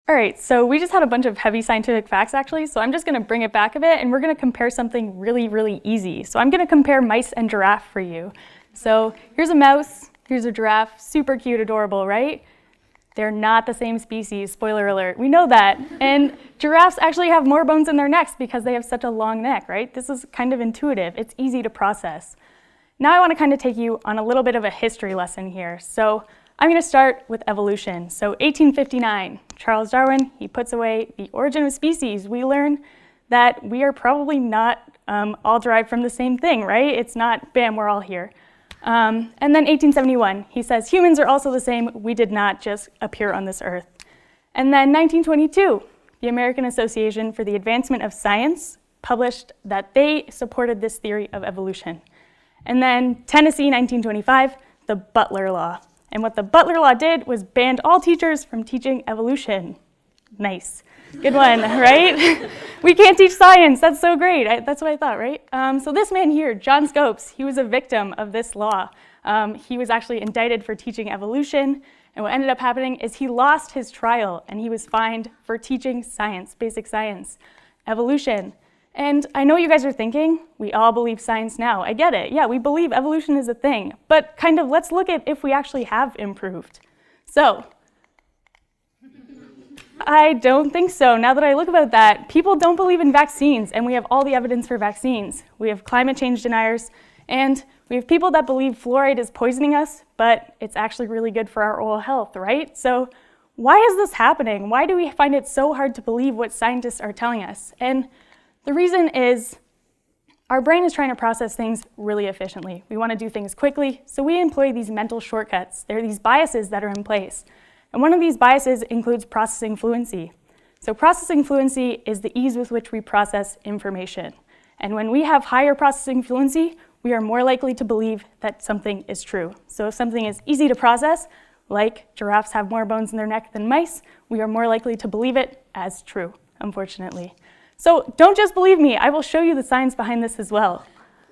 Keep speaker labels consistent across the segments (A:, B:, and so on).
A: All right, so we just had a bunch of heavy scientific facts actually, so I'm just gonna bring it back a bit and we're gonna compare something really, really easy. So I'm gonna compare mice and giraffe for you. So here's a mouse, here's a giraffe, super cute, adorable, right? They're not the same species, spoiler alert, we know that. And giraffes actually have more bones in their necks because they have such a long neck, right? This is kind of intuitive, it's easy to process. Now I wanna kind of take you on a little bit of a history lesson here. So I'm going to start with evolution. So 1859, Charles Darwin, he puts away The Origin of Species. We learn that we are probably not all derived from the same thing, right? It's not, bam, we're all here. And then 1871, he says, humans are also the same. We did not just appear on this earth. And then 1922, the American Association for the Advancement of Science published that they supported this theory of evolution. And then Tennessee, 1925, the Butler Law. And what the Butler Law did was banned all teachers from teaching evolution. Nice. Good one, right? We can't teach science. That's so great. That's what I thought, right? So this man here, John Scopes, he was a victim of this law. He was actually indicted for teaching evolution. And what ended up happening is he lost his trial and he was fined for teaching science, basic science, evolution. And I know you guys are thinking, we all believe science now. I get it. Yeah, we believe evolution is a thing. But kind of let's look at if we actually have improved. So, I don't think so. Now that I look about that, people don't believe in vaccines, and we have all the evidence for vaccines. We have climate change deniers, and we have people that believe fluoride is poisoning us, but it's actually really good for our oral health, right? So why is this happening? Why do we find it so hard to believe what scientists are telling us? And the reason is our brain is trying to process things really efficiently. We want to do things quickly, so we employ these mental shortcuts. There are these biases that are in place. And one of these biases includes processing fluency. So processing fluency is the ease with which we process information. And when we have higher processing fluency, we are more likely to believe that something is true. So if something is easy to process, like giraffes have more bones in their neck than mice, we are more likely to believe it as true, unfortunately. So don't just believe me, I will show you the science behind this as well.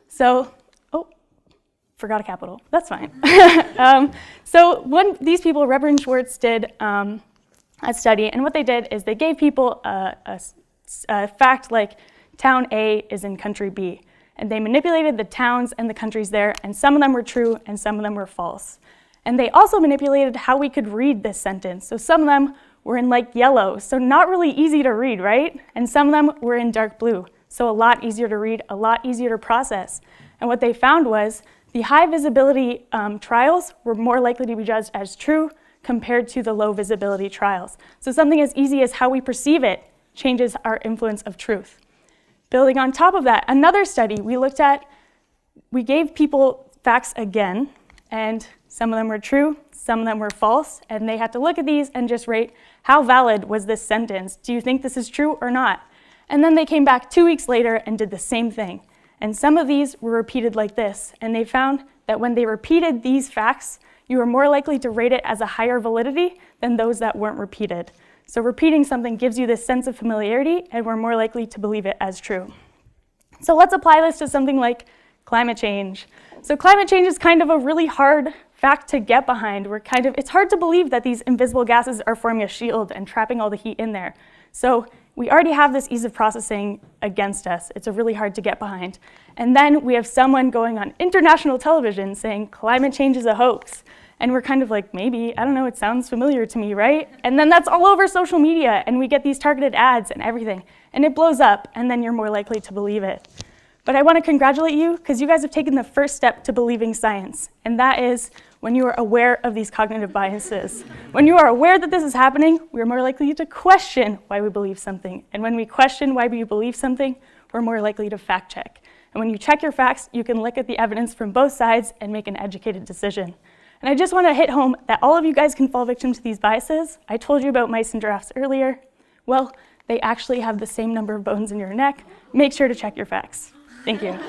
A: So, oh, forgot a capital, that's fine. These people, Reverend Schwartz, did a study, and what they did is they gave people a fact like town A is in country B, and they manipulated the towns and the countries there, and some of them were true and some of them were false. And they also manipulated how we could read this sentence. So some of them were in like yellow, so not really easy to read, right? And some of them were in dark blue, so a lot easier to read, a lot easier to process. And what they found was the high visibility trials were more likely to be judged as true compared to the low visibility trials. So something as easy as how we perceive it changes our influence of truth. Building on top of that, another study we gave people facts again, and some of them were true, some of them were false, and they had to look at these and just rate how valid was this sentence. Do you think this is true or not? And then they came back 2 weeks later and did the same thing. And some of these were repeated like this, and they found that when they repeated these facts, you were more likely to rate it as a higher validity than those that weren't repeated. So repeating something gives you this sense of familiarity, and we're more likely to believe it as true. So let's apply this to something like climate change. So climate change is kind of a really hard fact to get behind. It's hard to believe that these invisible gases are forming a shield and trapping all the heat in there. So we already have this ease of processing against us. It's really hard to get behind. And then we have someone going on international television saying climate change is a hoax. And we're kind of like, maybe, I don't know, it sounds familiar to me, right? And then that's all over social media, and we get these targeted ads and everything. And it blows up, and then you're more likely to believe it. But I want to congratulate you, because you guys have taken the first step to believing science, and that is when you are aware of these cognitive biases. When you are aware that this is happening, we are more likely to question why we believe something. And when we question why we believe something, we're more likely to fact check. And when you check your facts, you can look at the evidence from both sides and make an educated decision. And I just want to hit home that all of you guys can fall victim to these biases. I told you about mice and giraffes earlier. Well, they actually have the same number of bones in your neck. Make sure to check your facts. Thank you.